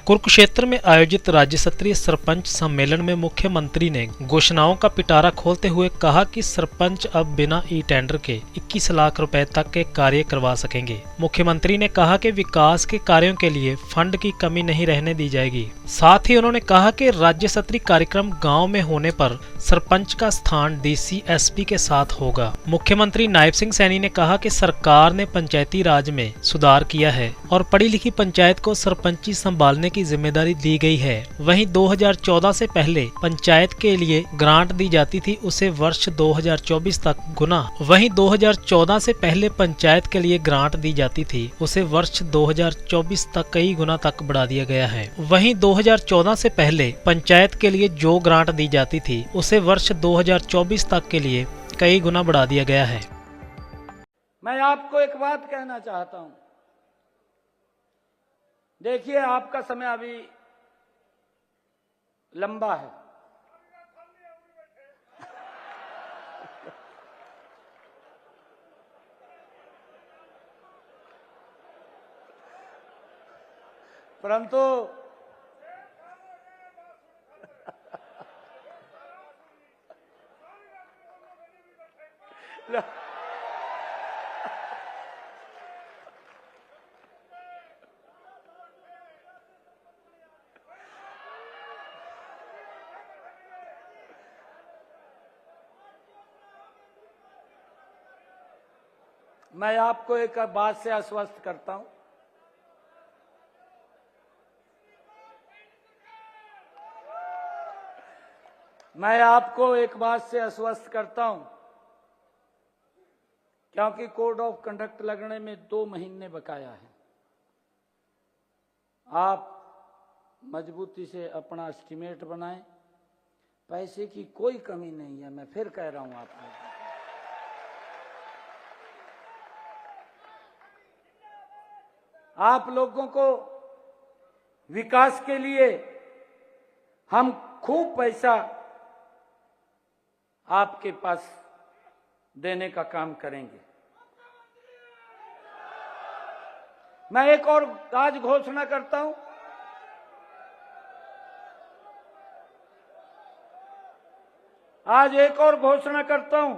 कुरुक्षेत्र में आयोजित राज्य स्तरीय सरपंच सम्मेलन में मुख्यमंत्री ने घोषणाओं का पिटारा खोलते हुए कहा कि सरपंच अब बिना ई टेंडर के 21 लाख रुपए तक के कार्य करवा सकेंगे। मुख्यमंत्री ने कहा कि विकास के कार्यों के लिए फंड की कमी नहीं रहने दी जाएगी। साथ ही उन्होंने कहा कि राज्य स्तरीय कार्यक्रम गाँव में होने पर सरपंच का स्थान डीसी एसपी के साथ होगा। मुख्यमंत्री नायब सिंह सैनी ने कहा कि सरकार ने पंचायती राज में सुधार किया है और पढ़ी लिखी पंचायत को सरपंची संभालने की जिम्मेदारी दी गई है। वहीं 2014 से पहले पंचायत के लिए ग्रांट दी जाती थी, उसे वर्ष 2024 तक गुना। वहीं 2014 से पहले पंचायत के लिए ग्रांट दी जाती थी, उसे वर्ष 2024 तक कई गुना तक बढ़ा दिया गया है। वहीं 2014 से पहले पंचायत के लिए जो ग्रांट दी जाती थी, उसे वर्ष 2024 तक के लिए कई गुना बढ़ा दिया गया है। मैं आपको एक बात कहना चाहता हूं। देखिए, आपका समय अभी लंबा है। परंतु मैं आपको एक बात से आश्वस्त करता हूं। मैं आपको एक बात से आश्वस्त करता हूं, क्योंकि कोड ऑफ कंडक्ट लगने में 2 महीने बकाया है। आप मजबूती से अपना एस्टीमेट बनाएं। पैसे की कोई कमी नहीं है, मैं फिर कह रहा हूं आपको। आप लोगों को विकास के लिए हम खूब पैसा आपके पास देने का काम करेंगे। मैं एक और आज घोषणा करता हूं। आज एक और घोषणा करता हूं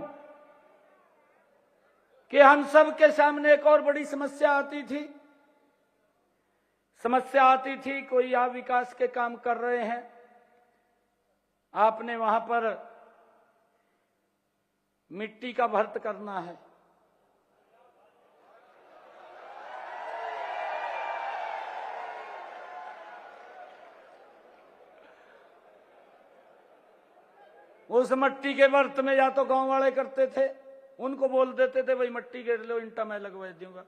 कि हम सब के सामने एक और बड़ी समस्या आती थी। कोई आप विकास के काम कर रहे हैं, आपने वहां पर मिट्टी का भर्त करना है। उस मिट्टी के भर्त में या तो गांव वाले करते थे, उनको बोल देते थे भाई मिट्टी गिर लो, ईंटा मैं लगवा दूंगा।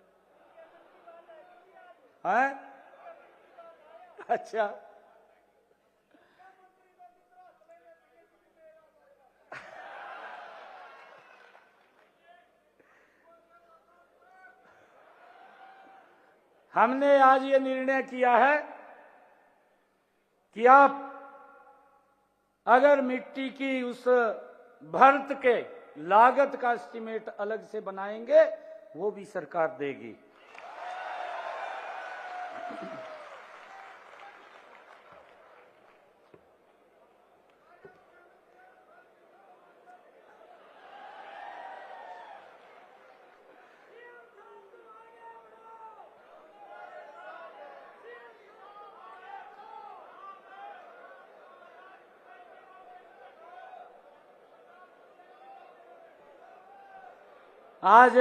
है अच्छा, हमने आज ये निर्णय किया है कि आप अगर मिट्टी की उस भर्त के लागत का एस्टीमेट अलग से बनाएंगे, वो भी सरकार देगी। आज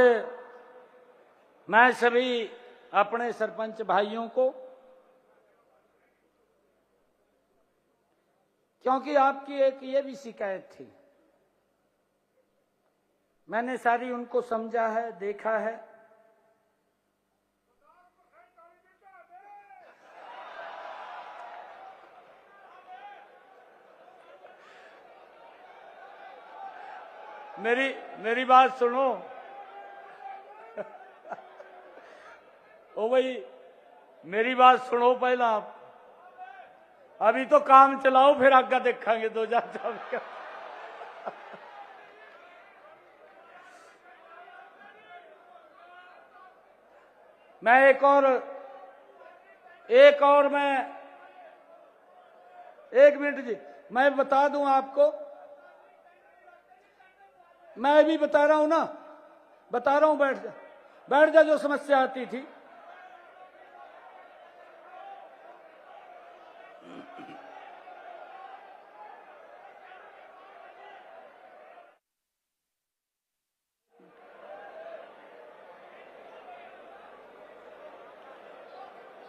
मैं सभी अपने सरपंच भाइयों को, क्योंकि आपकी एक ये भी शिकायत थी, मैंने सारी उनको समझा है, देखा है। मेरी बात सुनो। ओ भाई, मेरी बात सुनो पहला आप। अभी तो काम चलाओ, फिर आगे देखेंगे 2024 का। मैं एक और मैं एक मिनट जी, मैं बता दूं आपको, मैं भी बता रहा हूं ना, बता रहा हूं, बैठ जा, बैठ जा। जो समस्या आती थी,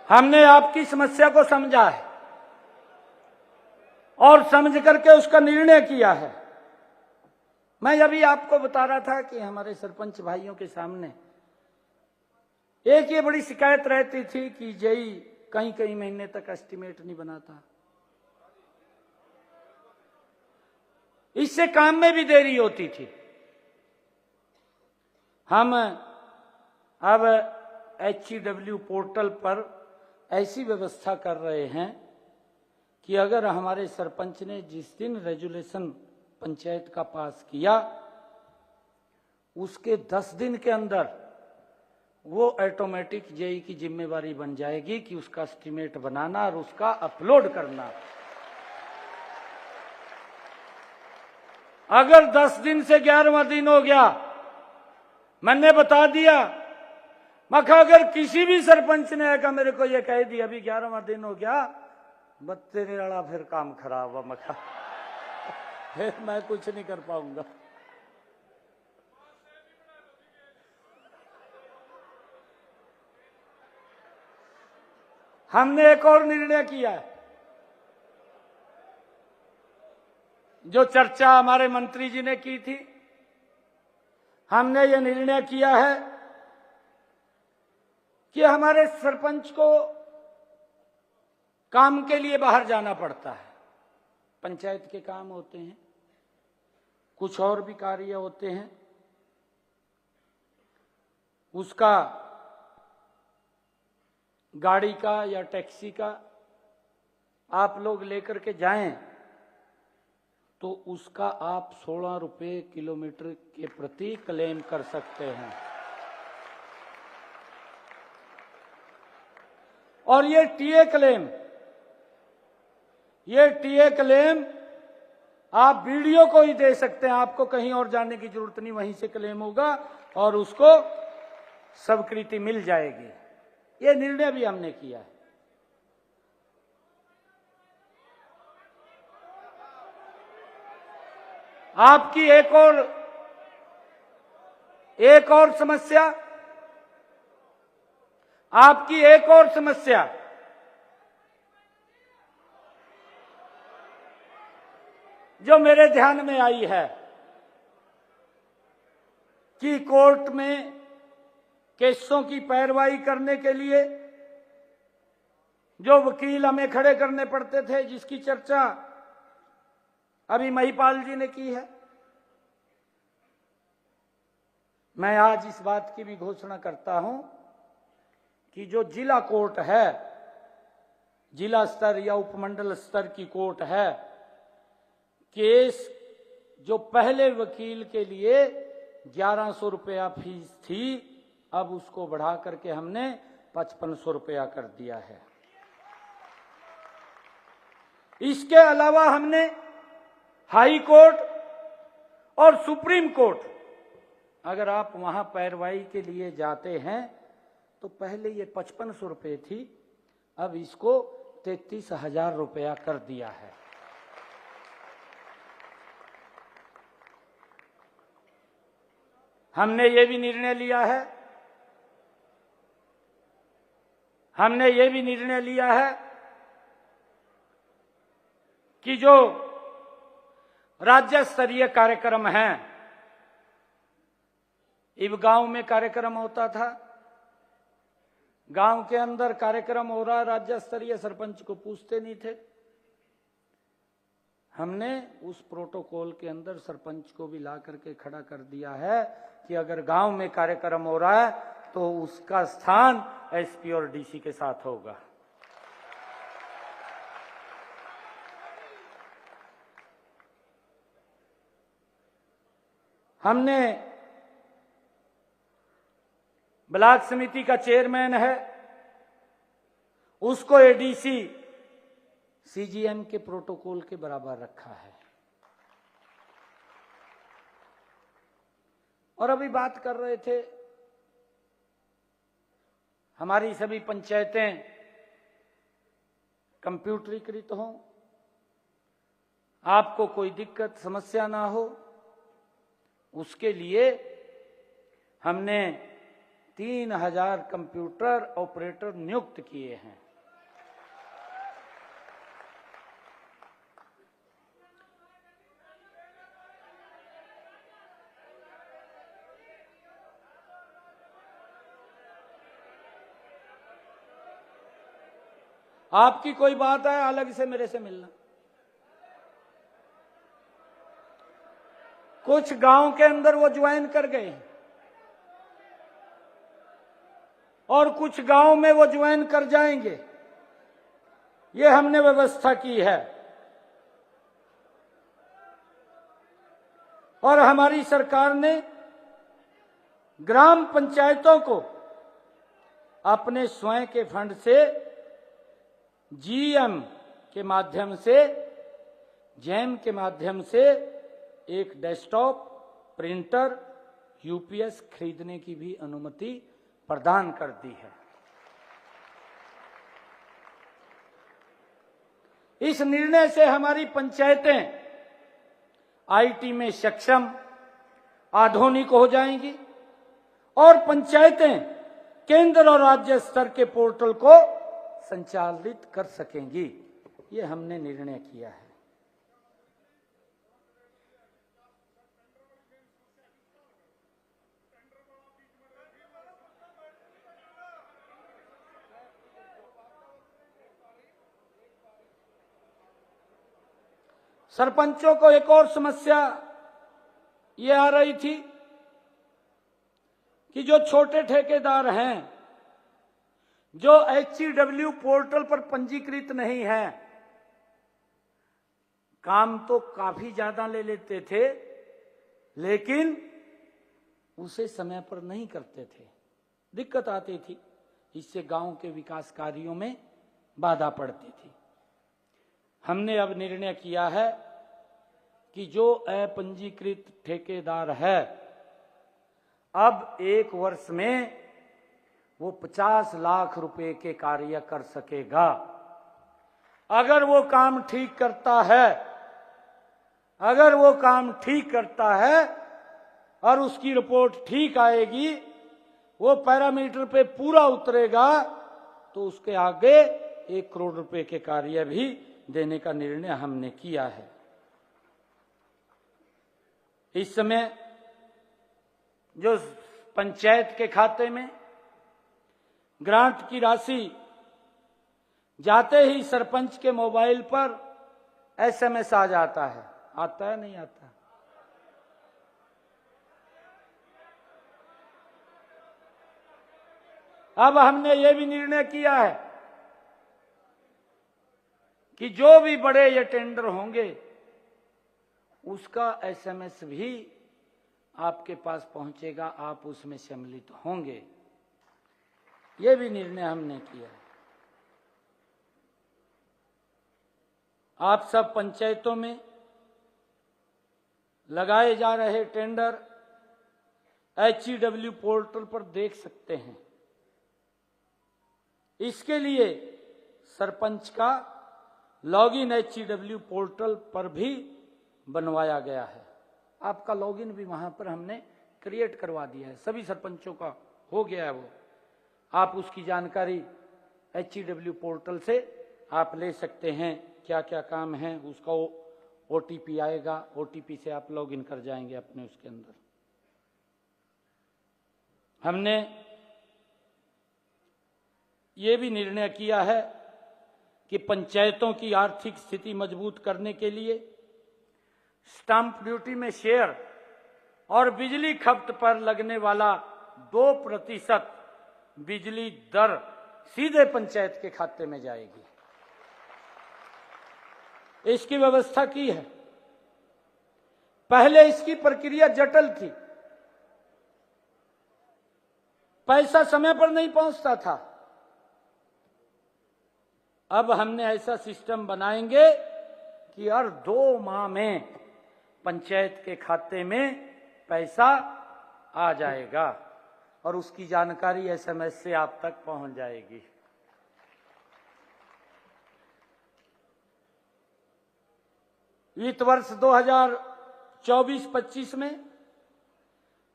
हमने आपकी समस्या को समझा है और समझ करके उसका निर्णय किया है। मैं अभी आपको बता रहा था कि हमारे सरपंच भाइयों के सामने एक ये बड़ी शिकायत रहती थी कि जेई कई कई महीने तक एस्टीमेट नहीं बनाता, इससे काम में भी देरी होती थी। हम अब HEW पोर्टल पर ऐसी व्यवस्था कर रहे हैं कि अगर हमारे सरपंच ने जिस दिन रेजुलेशन पंचायत का पास किया, उसके 10 दिन के अंदर वो ऑटोमेटिक जेई की जिम्मेवारी बन जाएगी कि उसका एस्टीमेट बनाना और उसका अपलोड करना। अगर 10 दिन से 11वां दिन हो गया, मैंने बता दिया, मखा अगर किसी भी सरपंच ने आकर मेरे को ये कह दिया अभी 11वां दिन हो गया, बस तेरे वाला फिर काम खराब हुआ, मखा फिर मैं कुछ नहीं कर पाऊंगा। हमने एक और निर्णय किया है, जो चर्चा हमारे मंत्री जी ने की थी। हमने ये निर्णय किया है कि हमारे सरपंच को काम के लिए बाहर जाना पड़ता है। पंचायत के काम होते हैं, कुछ और भी कार्य होते हैं, उसका गाड़ी का या टैक्सी का आप लोग लेकर के जाएं तो उसका आप 16 रुपये किलोमीटर के प्रति क्लेम कर सकते हैं। और ये टीए क्लेम आप वीडियो को ही दे सकते हैं, आपको कहीं और जाने की जरूरत नहीं, वहीं से क्लेम होगा और उसको स्वीकृति मिल जाएगी। ये निर्णय भी हमने किया है। आपकी एक और समस्या, आपकी एक और समस्या, जो मेरे ध्यान में आई है कि कोर्ट में केसों की पैरवाई करने के लिए जो वकील हमें खड़े करने पड़ते थे, जिसकी चर्चा अभी महिपाल जी ने की है, मैं आज इस बात की भी घोषणा करता हूं कि जो जिला कोर्ट है, जिला स्तर या उपमंडल स्तर की कोर्ट है, केस जो पहले वकील के लिए 1100 रुपया फीस थी, अब उसको बढ़ा करके हमने 5500 रुपया कर दिया है। इसके अलावा हमने हाई कोर्ट और सुप्रीम कोर्ट, अगर आप वहां पैरवाई के लिए जाते हैं तो पहले ये 5500 रुपये थी, अब इसको 33,000 रुपया कर दिया है। हमने ये भी निर्णय लिया है, कि जो राज्य स्तरीय कार्यक्रम हैं, इब गांव में कार्यक्रम होता था, गांव के अंदर कार्यक्रम हो रहा, राज्य स्तरीय सरपंच को पूछते नहीं थे। हमने उस प्रोटोकॉल के अंदर सरपंच को भी ला करके खड़ा कर दिया है कि अगर गांव में कार्यक्रम हो रहा है तो उसका स्थान एसपी और डीसी के साथ होगा। हमने ब्लॉक समिति का चेयरमैन है, उसको एडीसी सीजीएम के प्रोटोकॉल के बराबर रखा है। और अभी बात कर रहे थे, हमारी सभी पंचायतें कंप्यूटरीकृत हों, आपको कोई दिक्कत समस्या ना हो, उसके लिए हमने 3000 कंप्यूटर ऑपरेटर नियुक्त किए हैं। आपकी कोई बात है अलग से मेरे से मिलना। कुछ गांव के अंदर वो ज्वाइन कर गए और कुछ गांव में वो ज्वाइन कर जाएंगे, ये हमने व्यवस्था की है। और हमारी सरकार ने ग्राम पंचायतों को अपने स्वयं के फंड से जीएम के माध्यम से, जैम के माध्यम से एक डेस्कटॉप, प्रिंटर, यूपीएस खरीदने की भी अनुमति प्रदान कर दी है। इस निर्णय से हमारी पंचायतें आईटी में सक्षम, आधुनिक हो जाएंगी और पंचायतें केंद्र और राज्य स्तर के पोर्टल को संचालित कर सकेंगी। ये हमने निर्णय किया है। सरपंचों को एक और समस्या ये आ रही थी कि जो छोटे ठेकेदार हैं, जो HCW पोर्टल पर पंजीकृत नहीं है, काम तो काफी ज्यादा ले लेते थे लेकिन उसे समय पर नहीं करते थे, दिक्कत आती थी। इससे गांव के विकास कार्यों में बाधा पड़ती थी। हमने अब निर्णय किया है कि जो अपंजीकृत ठेकेदार है, अब 1 वर्ष में वो 50 लाख रुपए के कार्य कर सकेगा। अगर वो काम ठीक करता है, अगर वो काम ठीक करता है और उसकी रिपोर्ट ठीक आएगी, वो पैरामीटर पे पूरा उतरेगा, तो उसके आगे 1 करोड़ रुपए के कार्य भी देने का निर्णय हमने किया है। इस समय जो पंचायत के खाते में ग्रांट की राशि जाते ही सरपंच के मोबाइल पर एसएमएस आ जाता है, आता है नहीं आता? अब हमने ये भी निर्णय किया है कि जो भी बड़े ये टेंडर होंगे उसका एसएमएस भी आपके पास पहुंचेगा, आप उसमें सम्मिलित होंगे। ये भी निर्णय हमने किया है। आप सब पंचायतों में लगाए जा रहे टेंडर HCW पोर्टल पर देख सकते हैं। इसके लिए सरपंच का लॉगिन HCW पोर्टल पर भी बनवाया गया है। आपका लॉगिन भी वहां पर हमने क्रिएट करवा दिया है, सभी सरपंचों का हो गया है वो। आप उसकी जानकारी HCW पोर्टल से आप ले सकते हैं, क्या क्या काम है, उसका OTP आएगा, OTP से आप लॉगिन कर जाएंगे अपने उसके अंदर। हमने ये भी निर्णय किया है कि पंचायतों की आर्थिक स्थिति मजबूत करने के लिए स्टाम्प ड्यूटी में शेयर और बिजली खपत पर लगने वाला 2% बिजली दर सीधे पंचायत के खाते में जाएगी। इसकी व्यवस्था की है। पहले इसकी प्रक्रिया जटिल थी, पैसा समय पर नहीं पहुंचता था। अब हमने ऐसा सिस्टम बनाएंगे कि हर 2 माह में पंचायत के खाते में पैसा आ जाएगा और उसकी जानकारी SMS से आप तक पहुंच जाएगी। वित्त वर्ष 2024-25 में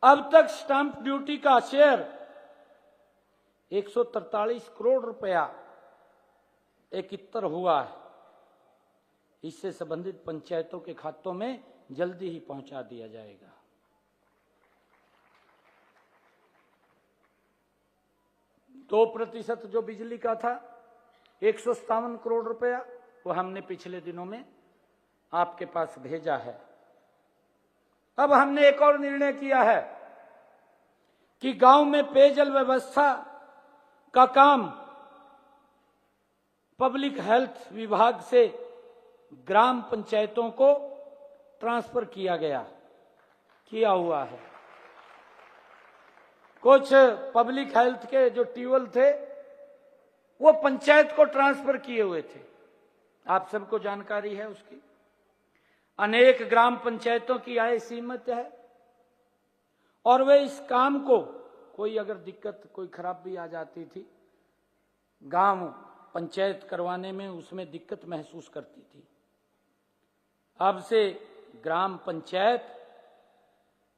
अब तक स्टाम्प ड्यूटी का शेयर 143 करोड़ रुपया एकत्र हुआ है। इससे संबंधित पंचायतों के खातों में जल्दी ही पहुंचा दिया जाएगा। 2% जो बिजली का था 157 करोड़ रुपया, वो हमने पिछले दिनों में आपके पास भेजा है। अब हमने एक और निर्णय किया है कि गांव में पेयजल व्यवस्था का काम पब्लिक हेल्थ विभाग से ग्राम पंचायतों को ट्रांसफर किया हुआ है। कुछ पब्लिक हेल्थ के जो ट्यूबवेल थे वो पंचायत को ट्रांसफर किए हुए थे, आप सबको जानकारी है उसकी। अनेक ग्राम पंचायतों की आय सीमित है और वे इस काम को, कोई अगर दिक्कत कोई खराबी आ जाती थी, गांव पंचायत करवाने में उसमें दिक्कत महसूस करती थी। अब से ग्राम पंचायत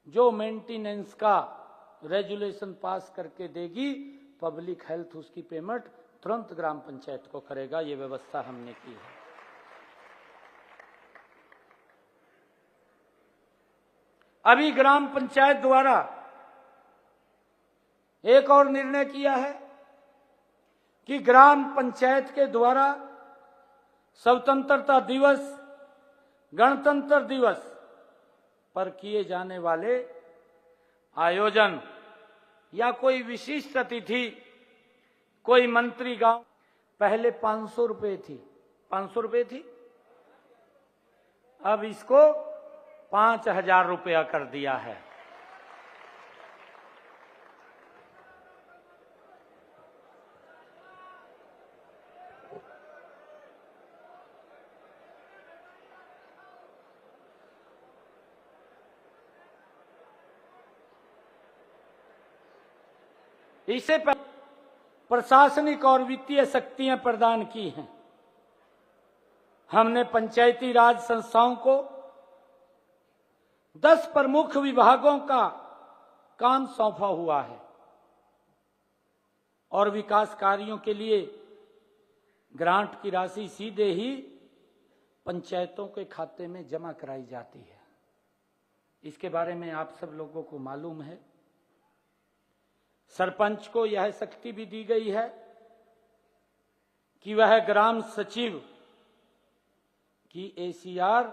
जो मेंटेनेंस का रेजुलेशन पास करके देगी, पब्लिक हेल्थ उसकी पेमेंट तुरंत ग्राम पंचायत को करेगा। ये व्यवस्था हमने की है। अभी ग्राम पंचायत द्वारा एक और निर्णय किया है कि ग्राम पंचायत के द्वारा स्वतंत्रता दिवस, गणतंत्र दिवस पर किए जाने वाले आयोजन या कोई विशिष्ट अतिथि, कोई मंत्री गांव, पहले 500 रुपए थी, 500 रुपए थी, अब इसको 5000 रुपया कर दिया है। इससे प्रशासनिक और वित्तीय शक्तियां प्रदान की हैं। हमने पंचायती राज संस्थाओं को 10 प्रमुख विभागों का काम सौंपा हुआ है और विकास कार्यों के लिए ग्रांट की राशि सीधे ही पंचायतों के खाते में जमा कराई जाती है। इसके बारे में आप सब लोगों को मालूम है। सरपंच को यह शक्ति भी दी गई है कि वह ग्राम सचिव की ACR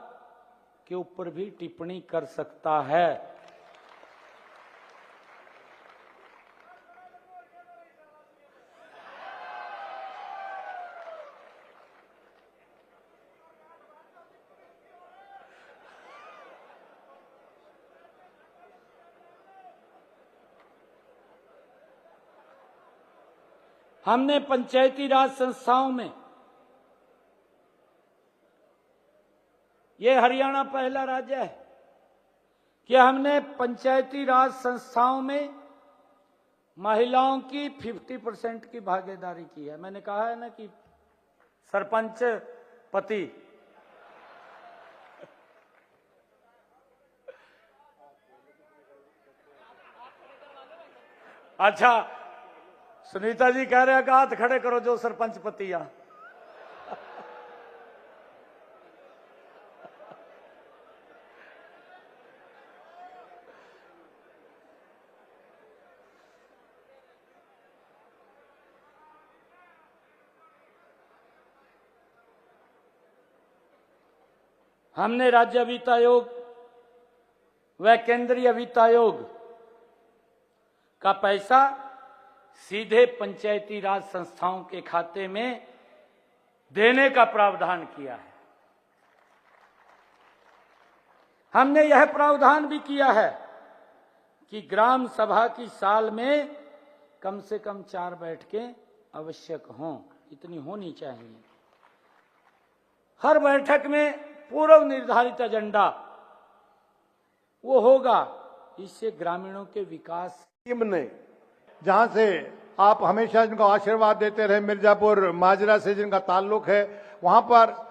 के ऊपर भी टिप्पणी कर सकता है। हमने पंचायती राज संस्थाओं में, यह हरियाणा पहला राज्य है कि हमने पंचायती राज संस्थाओं में महिलाओं की 50% की भागीदारी की है। मैंने कहा है ना कि सरपंच पति, अच्छा सुनीता जी कह रहे हैं कि हाथ खड़े करो जो सरपंच पतिया। हमने राज्य वित्त आयोग व केंद्रीय वित्त आयोग का पैसा सीधे पंचायती राज संस्थाओं के खाते में देने का प्रावधान किया है। हमने यह प्रावधान भी किया है कि ग्राम सभा की साल में कम से कम 4 बैठकें आवश्यक हों, इतनी होनी चाहिए। हर बैठक में पूर्व निर्धारित एजेंडा वो होगा। इससे ग्रामीणों के विकास ने जहां से आप हमेशा जिनको आशीर्वाद देते रहे, मिर्जापुर माजरा से जिनका ताल्लुक है, वहां पर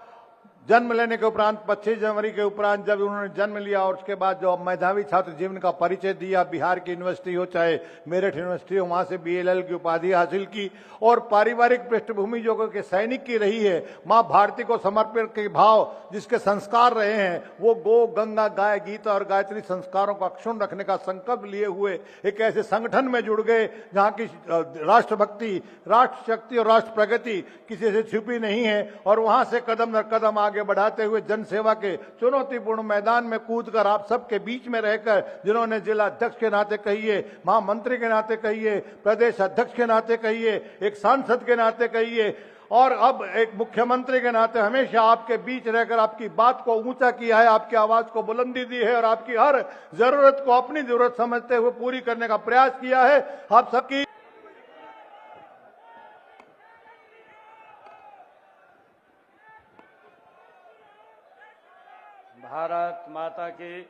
जन्म लेने के उपरांत 25 जनवरी के उपरांत जब उन्होंने जन्म लिया और उसके बाद जो मेधावी छात्र जीवन का परिचय दिया, बिहार की यूनिवर्सिटी हो चाहे मेरठ यूनिवर्सिटी हो, वहां से BLL की उपाधि हासिल की और पारिवारिक पृष्ठभूमि जो कि सैनिक की रही है, मां भारती को समर्पण के भाव जिसके संस्कार रहे हैं, वो गो गंगा गाय गीता और गायत्री संस्कारों को अक्षुण्ण रखने का संकल्प लिए हुए एक ऐसे संगठन में जुड़ गए जहां की राष्ट्रभक्ति, राष्ट्र शक्ति और राष्ट्र प्रगति किसी से छुपी नहीं है। और वहां से कदम दर कदम आगे बढ़ाते हुए जनसेवा के चुनौतीपूर्ण मैदान में कूदकर आप सबके बीच में रहकर, जिन्होंने जिला अध्यक्ष के नाते कहिए, महामंत्री के नाते कहिए, प्रदेश अध्यक्ष के नाते कहिए, एक सांसद के नाते कहिए और अब एक मुख्यमंत्री के नाते हमेशा आपके बीच रहकर आपकी बात को ऊंचा किया है, आपकी आवाज को बुलंदी दी है और आपकी हर जरूरत को अपनी जरूरत समझते हुए पूरी करने का प्रयास किया है। आप सबकी भारत माता की।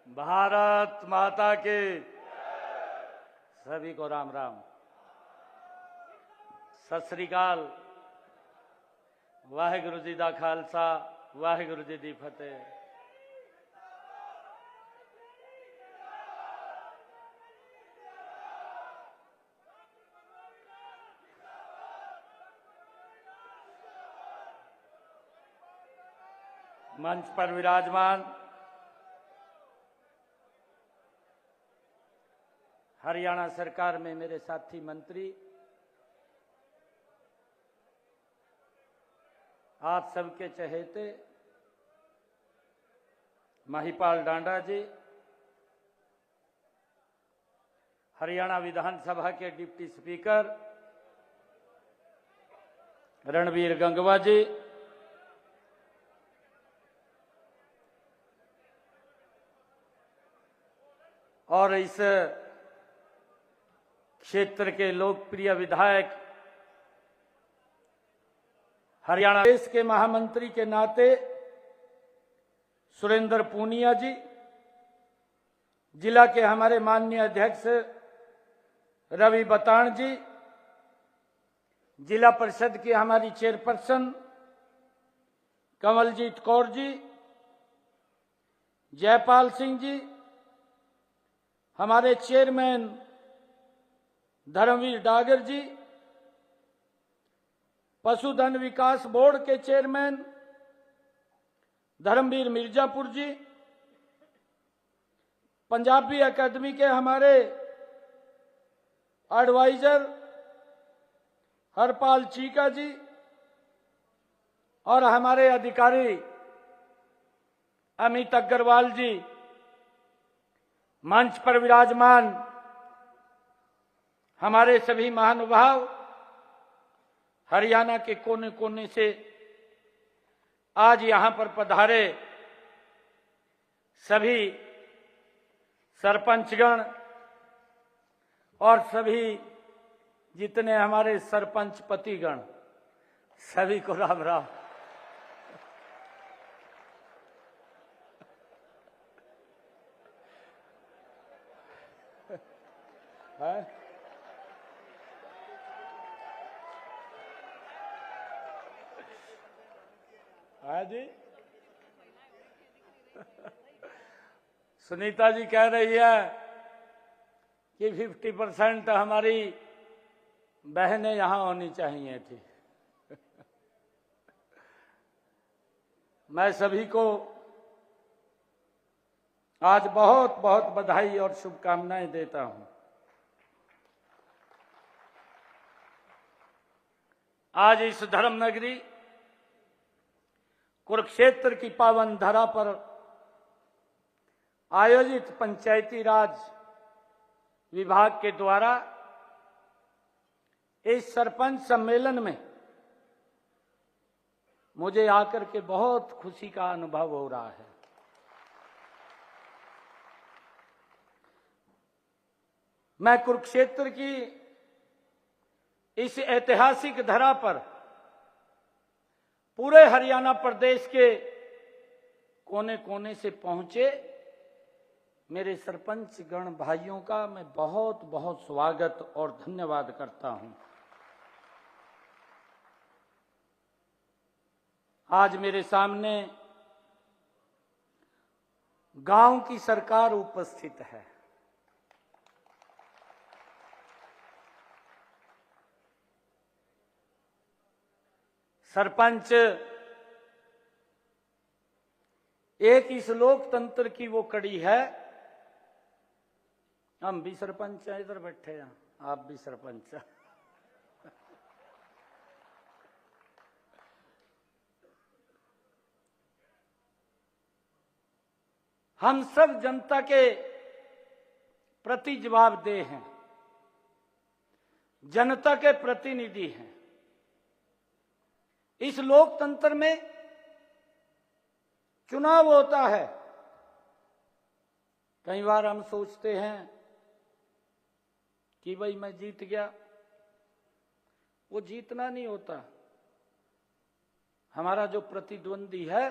भारत माता के। सभी को राम राम, सत श्री अकाल। वाहिगुरु जी दा खालसा, वाहिगुरु जी दी फतेह। मंच पर विराजमान हरियाणा सरकार में मेरे साथी मंत्री, आप सबके चहेते महिपाल डांडा जी, हरियाणा विधानसभा के डिप्टी स्पीकर रणबीर गंगवा जी, और इस क्षेत्र के लोकप्रिय विधायक हरियाणा प्रदेश के महामंत्री के नाते सुरेंद्र पूनिया जी, जिला के हमारे माननीय अध्यक्ष रवि बताण जी, जिला परिषद की हमारी चेयरपर्सन कमलजीत कौर जी, जयपाल सिंह जी, हमारे चेयरमैन धर्मवीर डागर जी, पशुधन विकास बोर्ड के चेयरमैन धर्मवीर मिर्जापुर जी, पंजाबी अकादमी के हमारे एडवाइजर हरपाल चीका जी और हमारे अधिकारी अमित अग्रवाल जी, मंच पर विराजमान हमारे सभी महानुभाव, हरियाणा के कोने कोने से आज यहां पर पधारे सभी सरपंचगण और सभी जितने हमारे सरपंच पतिगण, सभी को राम राम। हाँ जी, सुनीता जी कह रही है कि 50% हमारी बहनें यहां होनी चाहिए थी। मैं सभी को आज बहुत बहुत बधाई और शुभकामनाएं देता हूं। आज इस धर्म नगरी कुरुक्षेत्र की पावन धरा पर आयोजित पंचायती राज विभाग के द्वारा इस सरपंच सम्मेलन में मुझे आकर के बहुत खुशी का अनुभव हो रहा है। मैं कुरुक्षेत्र की इस ऐतिहासिक धरा पर पूरे हरियाणा प्रदेश के कोने कोने से पहुंचे मेरे सरपंच गण भाइयों का मैं बहुत बहुत स्वागत और धन्यवाद करता हूं। आज मेरे सामने गांव की सरकार उपस्थित है। सरपंच एक इस लोकतंत्र की वो कड़ी है। हम भी सरपंच हैं, इधर बैठे हैं, आप भी सरपंच हैं। हम सब जनता के प्रति जवाबदेह हैं, जनता के प्रतिनिधि हैं। इस लोकतंत्र में चुनाव होता है। कई बार हम सोचते हैं कि भाई मैं जीत गया। वो जीतना नहीं होता। हमारा जो प्रतिद्वंदी है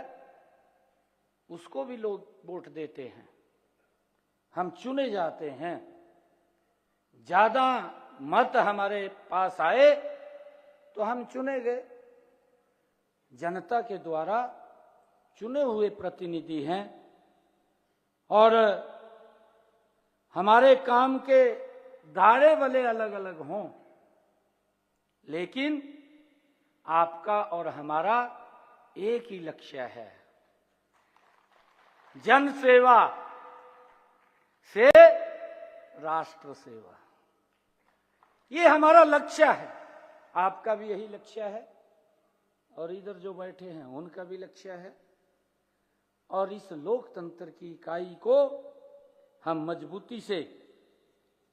उसको भी लोग वोट देते हैं। हम चुने जाते हैं। ज्यादा मत हमारे पास आए तो हम चुने गए। जनता के द्वारा चुने हुए प्रतिनिधि हैं और हमारे काम के दायरे भले अलग अलग हों, लेकिन आपका और हमारा एक ही लक्ष्य है, जन सेवा से राष्ट्र सेवा। ये हमारा लक्ष्य है। आपका भी यही लक्ष्य है और इधर जो बैठे हैं उनका भी लक्ष्य है। और इस लोकतंत्र की इकाई को हम मजबूती से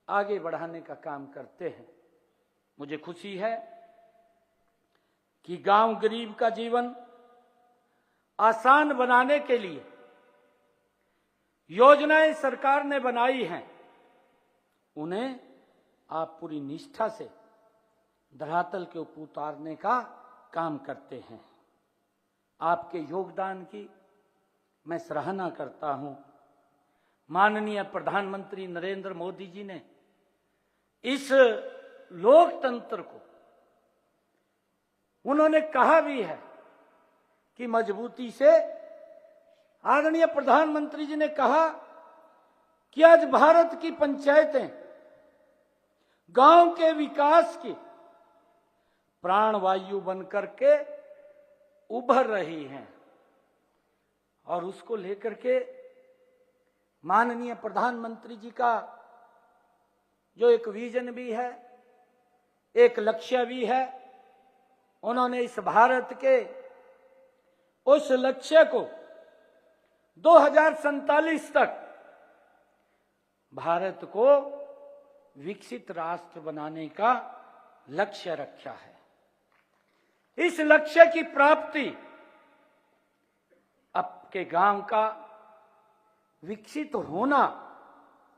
आगे बढ़ाने का काम करते हैं। मुझे खुशी है कि गांव गरीब का जीवन आसान बनाने के लिए योजनाएं सरकार ने बनाई हैं, उन्हें आप पूरी निष्ठा से धरातल के ऊपर उतारने का काम करते हैं। आपके योगदान की मैं सराहना करता हूं। माननीय प्रधानमंत्री नरेंद्र मोदी जी ने इस लोकतंत्र को उन्होंने कहा भी है कि मजबूती से, आदरणीय प्रधानमंत्री जी ने कहा कि आज भारत की पंचायतें गांव के विकास की प्राणवायु बनकर के उभर रही हैं। और उसको लेकर के माननीय प्रधानमंत्री जी का जो एक विजन भी है, एक लक्ष्य भी है, उन्होंने इस भारत के उस लक्ष्य को 2047 तक भारत को विकसित राष्ट्र बनाने का लक्ष्य रखा है। इस लक्ष्य की प्राप्ति आपके गांव का विकसित होना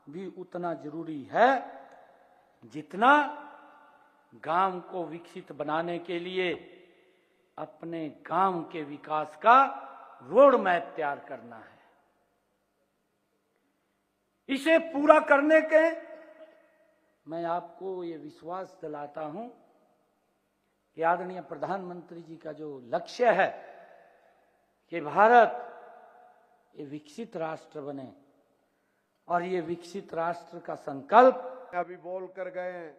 भी उतना जरूरी है जितना गांव को विकसित बनाने के लिए अपने गांव के विकास का रोड मैप तैयार करना है। इसे पूरा करने के मैं आपको ये विश्वास दिलाता हूं कि आदरणीय प्रधानमंत्री जी का जो लक्ष्य है कि भारत ये विकसित राष्ट्र बने, और ये विकसित राष्ट्र का संकल्प अभी बोल कर गए हैं।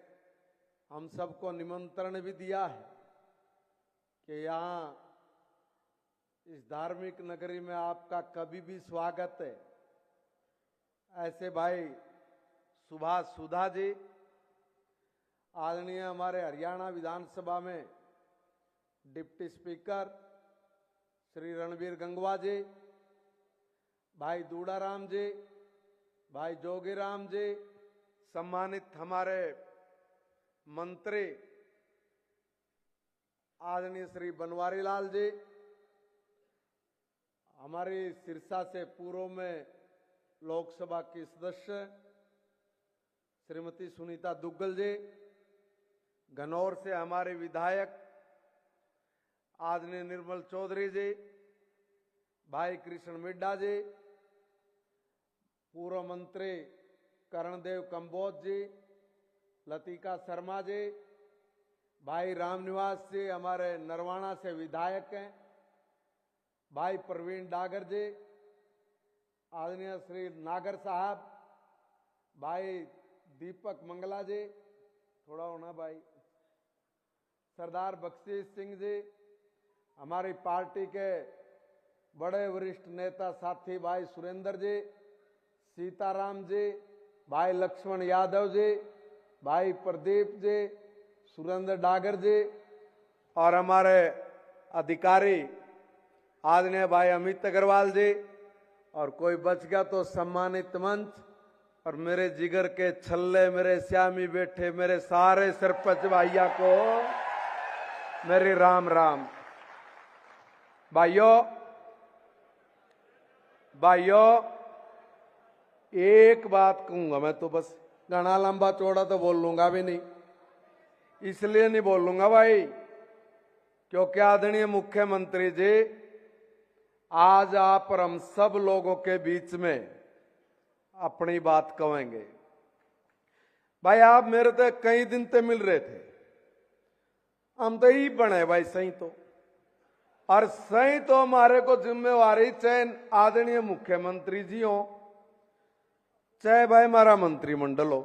हम सबको निमंत्रण भी दिया है कि यहाँ इस धार्मिक नगरी में आपका कभी भी स्वागत है। ऐसे भाई सुभाष सुधा जी, आदरणीय हमारे हरियाणा विधानसभा में डिप्टी स्पीकर श्री रणबीर गंगवा जी, भाई दूड़ाराम जी, भाई जोगीराम जी, सम्मानित हमारे मंत्री आदरणीय श्री बनवारी लाल जी, हमारी सिरसा से पूर्व में लोकसभा की सदस्य श्रीमती सुनीता दुग्गल जी, घनौर से हमारे विधायक आदरणीय निर्मल चौधरी जी, भाई कृष्ण मिड्डा जी, पूर्व मंत्री करणदेव कंबोज जी, लतिका शर्मा जी, भाई रामनिवास जी हमारे नरवाना से विधायक हैं, भाई प्रवीण डागर जी, आदरणीय श्री नागर साहब, भाई दीपक मंगला जी, थोड़ा होना भाई, सरदार बख्शीश सिंह जी, हमारी पार्टी के बड़े वरिष्ठ नेता साथी भाई सुरेंद्र जी, सीताराम जी, भाई लक्ष्मण यादव जी, भाई प्रदीप जी, सुरेंद्र डागर जी और हमारे अधिकारी आदरणीय भाई अमित अग्रवाल जी, और कोई बच गया तो सम्मानित मंच और मेरे जिगर के छल्ले, मेरे श्यामी बैठे मेरे सारे सरपंच भाइया को मेरी राम राम। भाइयों एक बात कहूंगा मैं तो, बस गाना लंबा चौड़ा तो बोल लूंगा भी नहीं, इसलिए नहीं बोल लूंगा भाई क्योंकि आदरणीय मुख्यमंत्री जी आज आप और हम सब लोगों के बीच में अपनी बात कहेंगे। भाई आप मेरे तो कई दिन से मिल रहे थे, हम तो ही बने भाई सही तो, और सही तो हमारे को जिम्मेवारी चाहे आदरणीय मुख्यमंत्री जी हो चाहे भाई हमारा मंत्रिमंडल हो,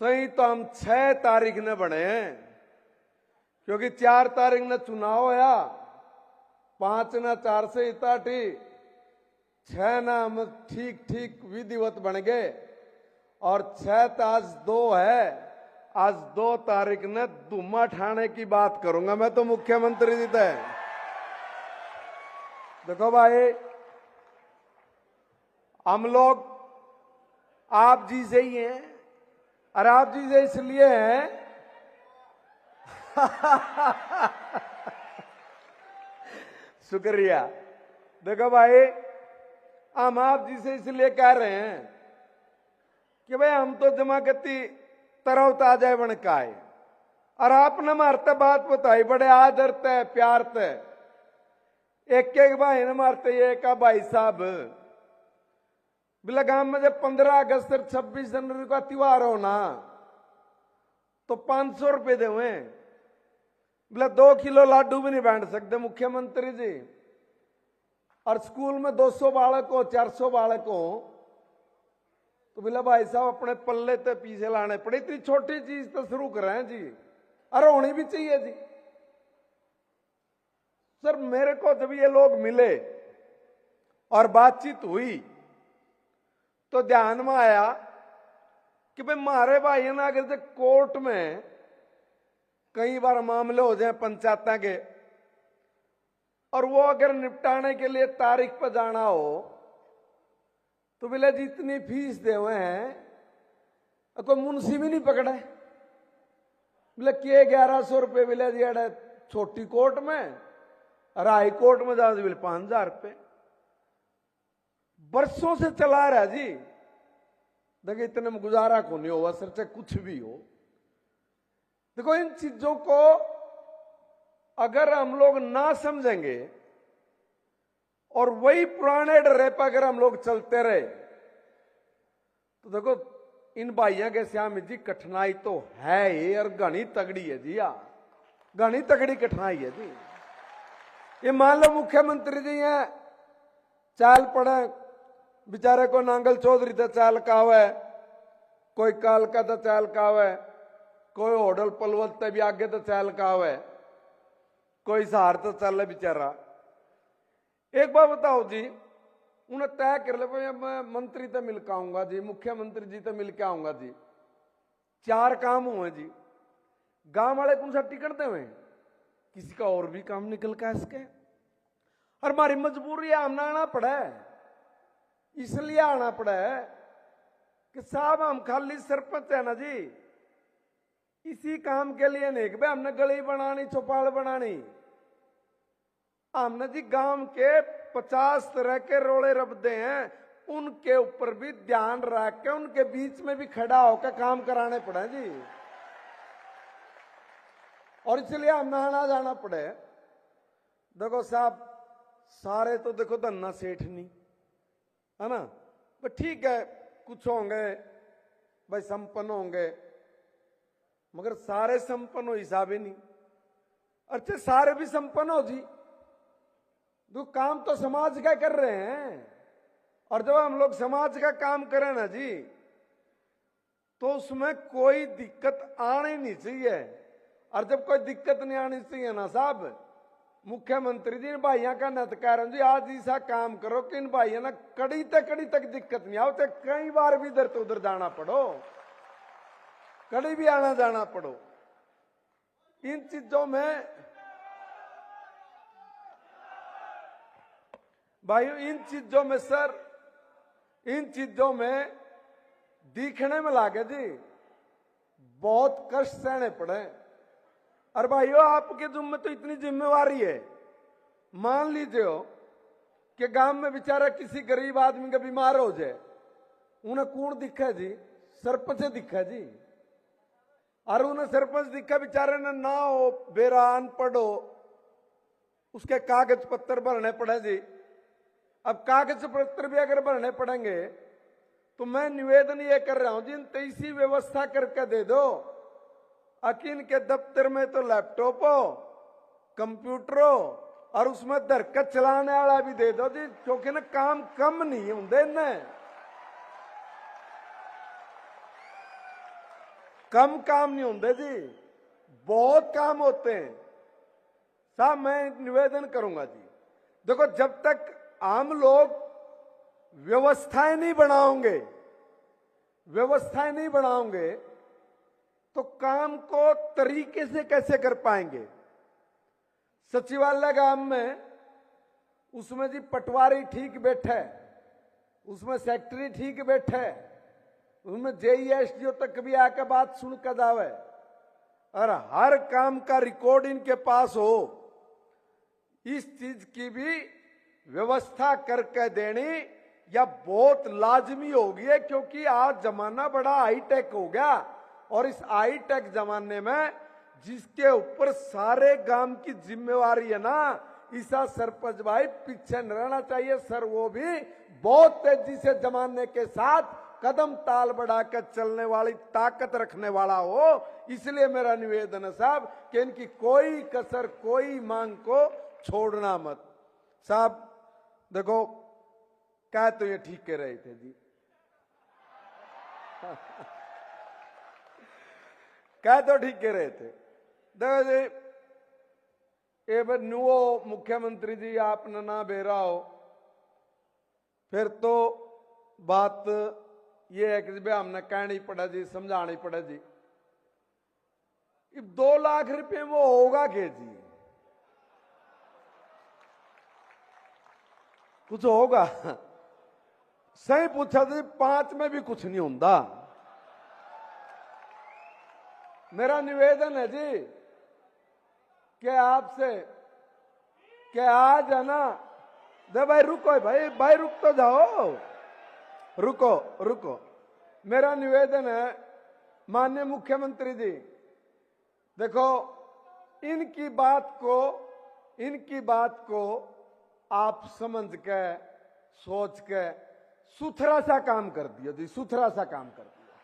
सही तो हम 6 तारीख ने बने हैं क्योंकि 4 तारीख ने चुनाव होया, 5 ना 4 से इताटी, 6 ना हम ठीक ठीक विधिवत बन गए और 6 तो आज 2 है, आज 2 तारीख ने धुम्मा ठाने की बात करूंगा मैं तो मुख्यमंत्री जी से। देखो भाई हम लोग आप जी से ही हैं, और आप जी से इसलिए हैं शुक्रिया। देखो भाई हम आप जी से इसलिए कह रहे हैं कि भाई हम तो जमाकती तरह ताजा बन का है, और आपने मारते बात बताई बड़े आदर ते प्यार ते, एक भाई ने मारते ये का भाई साहब बिला गांव में जब 15 अगस्त और 26 जनवरी का त्योहार हो ना तो 500 रुपए दे हुए, बोले 2 किलो लाडू भी नहीं बांट सकते मुख्यमंत्री जी, और स्कूल में 200 बालक हो 400 बालक हो तो बोला भाई साहब अपने पल्ले ते पीछे लाने पड़े, इतनी छोटी चीज तो शुरू कर रहे हैं जी, अरे होनी भी चाहिए जी। सर मेरे को जब ये लोग मिले और बातचीत हुई तो ध्यान में आया कि भाई मारे भाई ना अगर से कोर्ट में कई बार मामले हो जाए पंचायत के, और वो अगर निपटाने के लिए तारीख पर जाना हो तो बोले जितनी फीस दे हुए हैं कोई मुंशी भी नहीं पकड़े, बोले के 1100 रुपये बोले जी छोटी कोर्ट में, और हाई कोर्ट में जाओ बोले 5000 रुपये। बरसों से चला रहा जी, देखिए इतने में गुजारा को नहीं होगा सर, चाहे कुछ भी हो। देखो इन चीजों को अगर हम लोग ना समझेंगे और वही पुराने डरे पर अगर हम लोग चलते रहे तो देखो इन भाइयों के श्याम जी कठिनाई तो है ही, और घनी तगड़ी है जी, घनी तगड़ी कठिनाई है जी। ये मान लो मुख्यमंत्री जी हैं चाल पड़े, बेचारे को नांगल चौधरी तो चाल का हुआ है, कोई कालका तो चाल का हुआ है, कोई होडल पलवल ते भी आगे तो चाल का हुआ है, कोई सहार तो चल बेचारा। एक बात बताओ जी, उन्हें तय कर ले भाई मैं मंत्री तो मिल के आऊंगा जी, मुख्यमंत्री जी तो मिल के आऊंगा जी, 4 काम हुए जी, गांव वाले कौन सा टिकट दे हुए, किसी का और भी काम निकल का इसके, और हमारी मजबूरी है हमने आना पड़ा है, इसलिए आना पड़ा है कि साहब हम खाली सरपंच है ना जी, इसी काम के लिए नहीं कि भाई हमने गली बनानी चौपाल बनानी, हमने जी गांव के 50 तरह के रोड़े रबदे हैं, उनके ऊपर भी ध्यान रख के उनके बीच में भी खड़ा होकर काम कराने पड़े जी। और इसलिए हम आना जाना पड़े। देखो साहब, सारे तो देखो धन्ना सेठ नहीं है ना, पर ठीक है कुछ होंगे भाई संपन्न होंगे, मगर सारे संपन्न हो हिसाब ही नहीं। अच्छा सारे भी संपन्न हो जी, तो काम तो समाज का कर रहे हैं। और जब हम लोग समाज का काम करें ना जी, तो उसमें कोई दिक्कत आनी नहीं चाहिए। और जब कोई दिक्कत नहीं आनी चाहिए ना साहब, मुख्यमंत्री जी इन भाइयों का नत कह रहे जी आज ऐसा काम करो कि इन भाइयों ना कड़ी तक दिक्कत नहीं आओ, तो कई बार भी इधर तो उधर जाना पड़ो, कड़ी भी आना जाना पड़ो। इन चीजों में भाइयों, इन चीजों में सर, इन चीजों में दिखने में लागे जी बहुत कष्ट सहने पड़े। और भाइयों आपके जुम्मे तो इतनी जिम्मेवारी है, मान लीजिए हो कि गांव में बेचारा किसी गरीब आदमी का बीमार हो जाए, उन्हें कौन दिखा जी? सरपंच दिखा जी। और उन्हें सरपंच दिखा बेचारे ने ना हो, बेरान पढ़ो, उसके कागज पत्र भरने पड़े जी। अब कागज पत्र भी अगर भरने पड़ेंगे तो मैं निवेदन ये कर रहा हूं जी, तो इसी व्यवस्था करके दे दो। अकिन के दफ्तर में तो लैपटॉप हो, कंप्यूटर हो, और उसमें दरकत चलाने वाला भी दे दो जी, क्योंकि ना काम कम नहीं होंगे न, कम काम नहीं होंगे जी, बहुत काम होते हैं साहब। मैं निवेदन करूंगा जी, देखो जब तक आम लोग व्यवस्थाएं नहीं बनाओगे, व्यवस्थाएं नहीं बनाओगे तो काम को तरीके से कैसे कर पाएंगे? सचिवालय गांव में उसमें जी पटवारी ठीक बैठे, उसमें सेक्रेटरी ठीक बैठे, उसमें जेईएसडीओ तक भी आकर बात सुन कर जावे, और हर काम का रिकॉर्ड इनके पास हो। इस चीज की भी व्यवस्था करके देनी या बहुत लाजमी होगी है, क्योंकि आज जमाना बड़ा हाईटेक हो गया, और इस हाईटेक जमाने में जिसके ऊपर सारे गांव की जिम्मेवारी है ना, ईसा सरपंच भाई पीछे न रहना चाहिए सर। वो भी बहुत तेजी से जमाने के साथ कदम ताल बढ़ाकर चलने वाली ताकत रखने वाला हो। इसलिए मेरा निवेदन है साहब कि इनकी कोई कसर, कोई मांग को छोड़ना मत साहब। देखो क्या तो ये ठीक कह रहे थे जी क्या तो ठीक कह रहे थे। देखो जी, ये नुओ मुख्यमंत्री जी आपने ना बेरा हो, फिर तो बात ये है कि हमने कहनी पड़ा जी, समझानी पड़ा जी। 2 लाख रुपए में होगा के जी? कुछ होगा? सही पूछा जी, 5 में भी कुछ नहीं होता। मेरा निवेदन है जी कि आपसे कि आज है ना, दे भाई रुको, भाई रुक तो जाओ, रुको। मेरा निवेदन है माननीय मुख्यमंत्री जी, देखो इनकी बात को आप समझ के, सोच के सुथरा सा काम कर दिया जी, सुथरा सा काम कर दिया।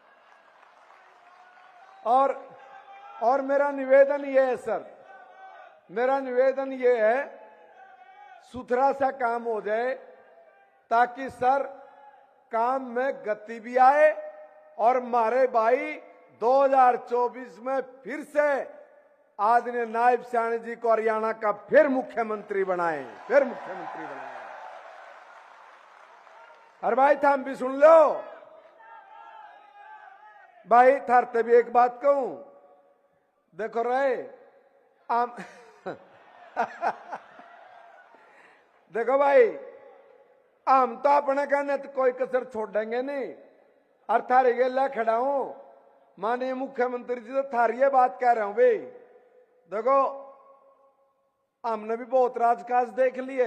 और मेरा निवेदन ये है सर, मेरा निवेदन ये है सुथरा सा काम हो जाए, ताकि सर काम में गति भी आए, और मारे भाई 2024 में फिर से आदरणीय नायब सैनी जी को हरियाणा का फिर मुख्यमंत्री बनाए। और भाई थाम भी सुन लो भाई, थारते भी एक बात कहूं, देखो रहे आम देखो भाई, हम तो अपने कहने तो कोई कसर छोड़ेंगे नहीं, और थारे गेला खड़ा हूं, माननीय मुख्यमंत्री जी तो थारी ये बात कह रहा हूं भाई। देखो हमने भी बहुत राजकाज देख लिए,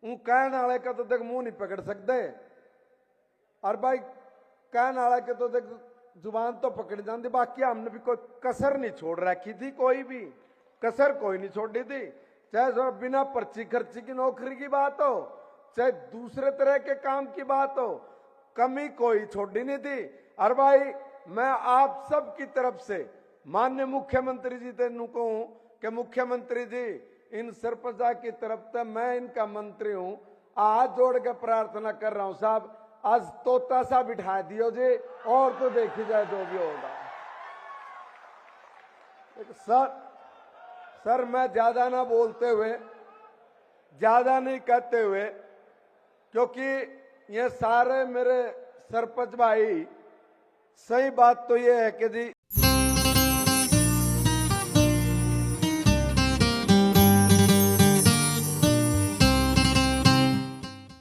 ऊ कहने वाले का तो देख मुंह नहीं पकड़ सकते, और भाई कहने वाले के तो देख जुबान तो पकड़ जाती, बाकी हमने भी कोई कसर नहीं छोड़ रखी थी, कोई भी कसर कोई नहीं छोड़ी थी, चाहे बिना पर्ची खर्ची की नौकरी की बात हो, चाहे दूसरे तरह के काम की बात हो, कमी कोई छोड़ी नहीं थी। और भाई मैं आप सब की तरफ से माननीय मुख्यमंत्री जी से कहूं कि मुख्यमंत्री जी इन सरपंचा की तरफ से मैं इनका मंत्री हूं, हाथ जोड़ के प्रार्थना कर रहा हूं साहब, आज तोता सा बिठा दियो जी, और तो देखी जाए जो भी होगा। सर मैं ज्यादा ना बोलते हुए, ज्यादा नहीं कहते हुए, क्योंकि ये सारे मेरे सरपंच भाई, सही बात तो ये है कि जी